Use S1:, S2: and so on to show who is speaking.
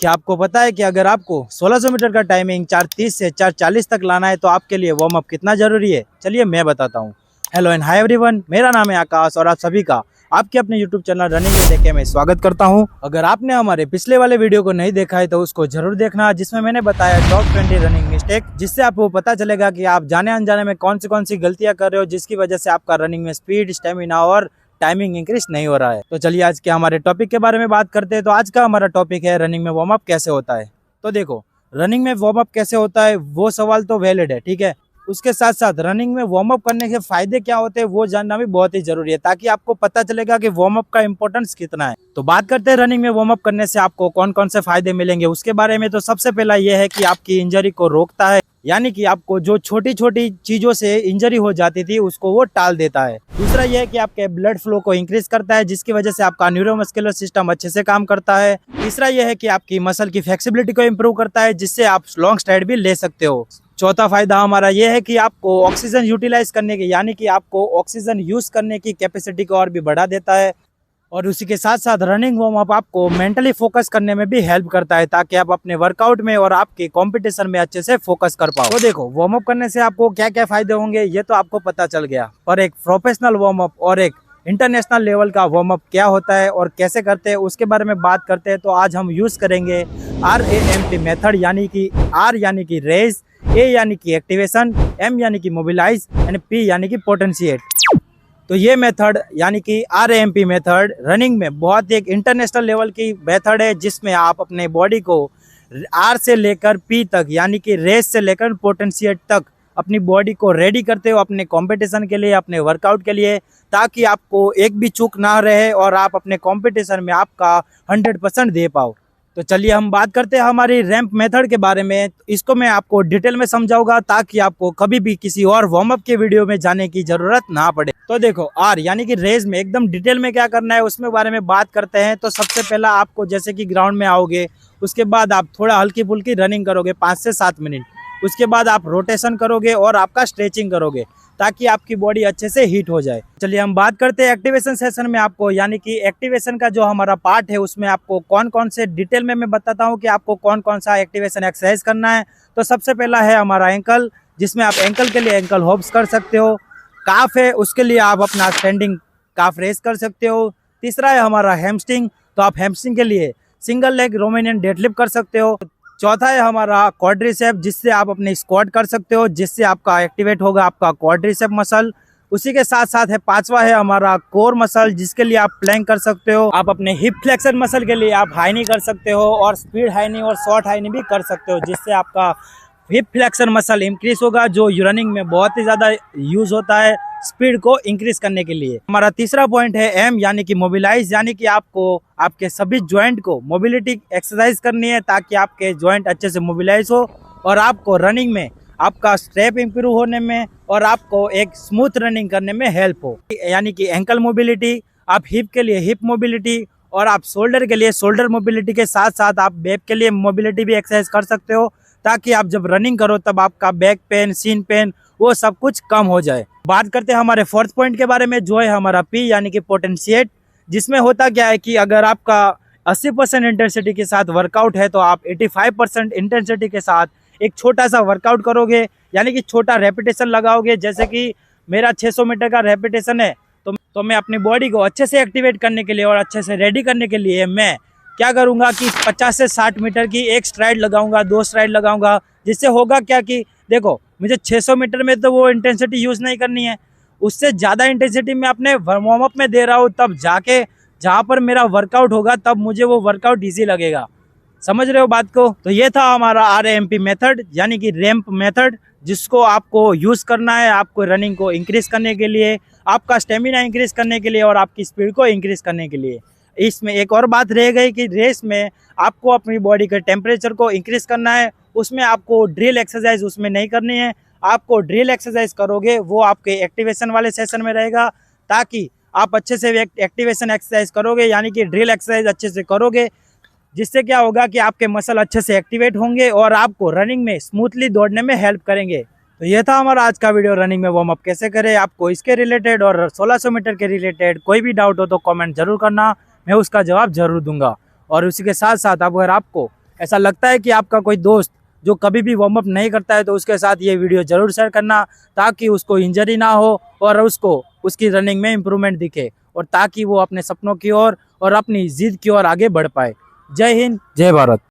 S1: क्या आपको पता है कि अगर आपको 1600 मीटर का टाइमिंग 4:30 से 4:40 तक लाना है तो आपके लिए वार्म अप कितना जरूरी है? चलिए मैं बताता हूँ। हेलो एंड हाय एवरीवन, मेरा नाम है आकाश और आप सभी का आपके अपने यूट्यूब चैनल रनिंग में देखे मैं स्वागत करता हूँ। अगर आपने हमारे पिछले वाले वीडियो को नहीं देखा है तो उसको जरूर देखना, जिसमें मैंने बताया टॉप 20 रनिंग मिस्टेक, जिससे आपको पता चलेगा कि आप जाने अनजाने में कौन सी गलतियां कर रहे हो जिसकी वजह से आपका रनिंग में स्पीड, स्टेमिना और टाइमिंग इंक्रीज नहीं हो रहा है। तो चलिए आज के हमारे टॉपिक के बारे में बात करते हैं। तो आज का हमारा टॉपिक है रनिंग में वार्म अप कैसे होता है। तो देखो, रनिंग में वार्म अप कैसे होता है वो सवाल तो वैलिड है, ठीक है। उसके साथ साथ रनिंग में वार्म अप करने के फायदे क्या होते हैं वो जानना भी बहुत ही जरूरी है, ताकि आपको पता चलेगा कि वार्म अप का इंपॉर्टेंस कितना है। तो बात करते हैं रनिंग में वार्म अप करने से आपको कौन कौन से फायदे मिलेंगे उसके बारे में। तो सबसे पहला यह है कि आपकी इंजरी को रोकता है, यानी कि आपको जो छोटी छोटी चीजों से इंजरी हो जाती थी उसको वो टाल देता है। दूसरा यह है कि आपके ब्लड फ्लो को इंक्रीज करता है, जिसकी वजह से आपका न्यूरोमस्कुलर सिस्टम अच्छे से काम करता है। तीसरा यह है कि आपकी मसल की फ्लेक्सिबिलिटी को इम्प्रूव करता है, जिससे आप लॉन्ग स्ट्राइड भी ले सकते हो। चौथा फायदा हमारा यह है कि आपको ऑक्सीजन यूटिलाइज करने की, यानी कि आपको ऑक्सीजन यूज करने की कैपेसिटी को और भी बढ़ा देता है। और उसी के साथ साथ रनिंग वार्म अप आपको मेंटली फोकस करने में भी हेल्प करता है, ताकि आप अपने वर्कआउट में और आपके कंपटीशन में अच्छे से फोकस कर पाओ। तो देखो, वार्म अप करने से आपको क्या क्या फायदे होंगे ये तो आपको पता चल गया, पर एक प्रोफेशनल वार्म अप और एक इंटरनेशनल लेवल का वार्म अप क्या होता है और कैसे करते हैं उसके बारे में बात करते हैं। तो आज हम यूज करेंगे RAMP मेथड, यानी कि R यानी कि रेज, A यानी कि एक्टिवेशन, M यानी कि मोबिलाइज एंड P यानी कि पोटेंशिएट। तो ये मेथड यानी कि RAMP मेथड रनिंग में बहुत एक इंटरनेशनल लेवल की मेथड है, जिसमें आप अपने बॉडी को R से लेकर P तक, यानी कि रेस से लेकर पोटेंशिएट तक अपनी बॉडी को रेडी करते हो अपने कंपटीशन के लिए, अपने वर्कआउट के लिए, ताकि आपको एक भी चूक ना रहे और आप अपने कंपटीशन में आपका 100% दे पाओ। तो चलिए हम बात करते हैं हमारी रैंप मेथड के बारे में। इसको मैं आपको डिटेल में समझाऊंगा, ताकि आपको कभी भी किसी और वार्म अप के वीडियो में जाने की जरूरत ना पड़े। तो देखो, R यानी कि रेस में एकदम डिटेल में क्या करना है उसमें बारे में बात करते हैं। तो सबसे पहला आपको, जैसे कि ग्राउंड में आओगे, उसके बाद आप थोड़ा हल्की फुल्की रनिंग करोगे 5 से 7 मिनट। उसके बाद आप रोटेशन करोगे और आपका स्ट्रेचिंग करोगे, ताकि आपकी बॉडी अच्छे से हीट हो जाए। चलिए हम बात करते हैं एक्टिवेशन सेशन में आपको, यानी कि एक्टिवेशन का जो हमारा पार्ट है उसमें आपको कौन कौन से डिटेल में मैं बताता हूँ कि आपको कौन कौन सा एक्टिवेशन एक्सरसाइज करना है। तो सबसे पहला है हमारा एंकल, जिसमें आप एंकल के लिए एंकल होप्स कर सकते हो। काफ है, उसके लिए आप अपना स्टैंडिंग काफ रेस कर सकते हो। तीसरा है हमारा हैमस्ट्रिंग, तो आप हैमस्ट्रिंग के लिए सिंगल लेग रोमेनियन डेडलिफ्ट कर सकते हो। चौथा है हमारा क्वाड्रिसेप, जिससे आप अपने स्क्वाट कर सकते हो, जिससे आपका एक्टिवेट होगा आपका क्वाड्रिसेप मसल। उसी के साथ साथ है पांचवा है हमारा कोर मसल, जिसके लिए आप प्लैंक कर सकते हो। आप अपने हिप फ्लेक्शन मसल के लिए आप हाई नी कर सकते हो, और स्पीड हाई नी और शॉर्ट हाई नी भी कर सकते हो, जिससे आपका हिप फ्लेक्शन मसल इंक्रीज होगा, जो रनिंग में बहुत ही ज्यादा यूज होता है स्पीड को इंक्रीज करने के लिए। हमारा तीसरा पॉइंट है M यानी कि मोबिलाइज, यानी कि आपको आपके सभी ज्वाइंट को मोबिलिटी एक्सरसाइज करनी है, ताकि आपके ज्वाइंट अच्छे से मोबिलाइज हो और आपको रनिंग में आपका स्टेप इंप्रूव होने में और आपको एक स्मूथ रनिंग करने में हेल्प हो। यानी कि एंकल मोबिलिटी, आप हिप के लिए हिप मोबिलिटी, और आप शोल्डर के लिए शोल्डर मोबिलिटी के साथ साथ आप बैक के लिए मोबिलिटी भी एक्सरसाइज कर सकते हो, ताकि आप जब रनिंग करो तब आपका बैक पेन, सीन पेन वो सब कुछ कम हो जाए। बात करते हैं हमारे फोर्थ पॉइंट के बारे में, जो है हमारा P यानी कि पोटेंशिएट, जिसमें होता क्या है कि अगर आपका 80% इंटेंसिटी के साथ वर्कआउट है तो आप 85% इंटेंसिटी के साथ एक छोटा सा वर्कआउट करोगे, यानी कि छोटा रेपिटेशन लगाओगे। जैसे कि मेरा 600 मीटर का रेपिटेशन है, तो मैं अपनी बॉडी को अच्छे से एक्टिवेट करने के लिए और अच्छे से रेडी करने के लिए मैं क्या करूंगा कि 50 से 60 मीटर की एक स्ट्राइड लगाऊंगा, 2 स्ट्राइड लगाऊंगा। जिससे होगा क्या कि देखो, मुझे 600 मीटर में तो वो इंटेंसिटी यूज नहीं करनी है, उससे ज़्यादा इंटेंसिटी मैं अपने वार्म अप में दे रहा हूँ, तब जाके जहाँ पर मेरा वर्कआउट होगा तब मुझे वो वर्कआउट ईजी लगेगा। समझ रहे हो बात को? तो ये था हमारा RAMP मेथड, यानी कि रैंप मेथड, जिसको आपको यूज़ करना है आपको रनिंग को इंक्रीज करने के लिए, आपका स्टेमिना इंक्रीज करने के लिए और आपकी स्पीड को इंक्रीज करने के लिए। इसमें एक और बात रह गई कि रेस में आपको अपनी बॉडी के टेम्परेचर को इंक्रीज करना है, उसमें आपको ड्रिल एक्सरसाइज उसमें नहीं करनी है। आपको ड्रिल एक्सरसाइज करोगे वो आपके एक्टिवेशन वाले सेशन में रहेगा, ताकि आप अच्छे से एक्टिवेशन एक्सरसाइज करोगे, यानी कि ड्रिल एक्सरसाइज अच्छे से करोगे, जिससे क्या होगा कि आपके मसल अच्छे से एक्टिवेट होंगे और आपको रनिंग में स्मूथली दौड़ने में हेल्प करेंगे। तो ये था हमारा आज का वीडियो, रनिंग में वार्म अप कैसे करें। आपको इसके रिलेटेड और 1600 मीटर के रिलेटेड कोई भी डाउट हो तो कमेंट जरूर करना, मैं उसका जवाब जरूर दूंगा। और उसी के साथ साथ अगर आपको ऐसा लगता है कि आपका कोई दोस्त जो कभी भी वार्म अप नहीं करता है, तो उसके साथ ये वीडियो जरूर शेयर करना, ताकि उसको इंजरी ना हो और उसको उसकी रनिंग में इम्प्रूवमेंट दिखे, और ताकि वो अपने सपनों की ओर और अपनी जिद की ओर आगे बढ़ पाए। जय हिंद, जय भारत।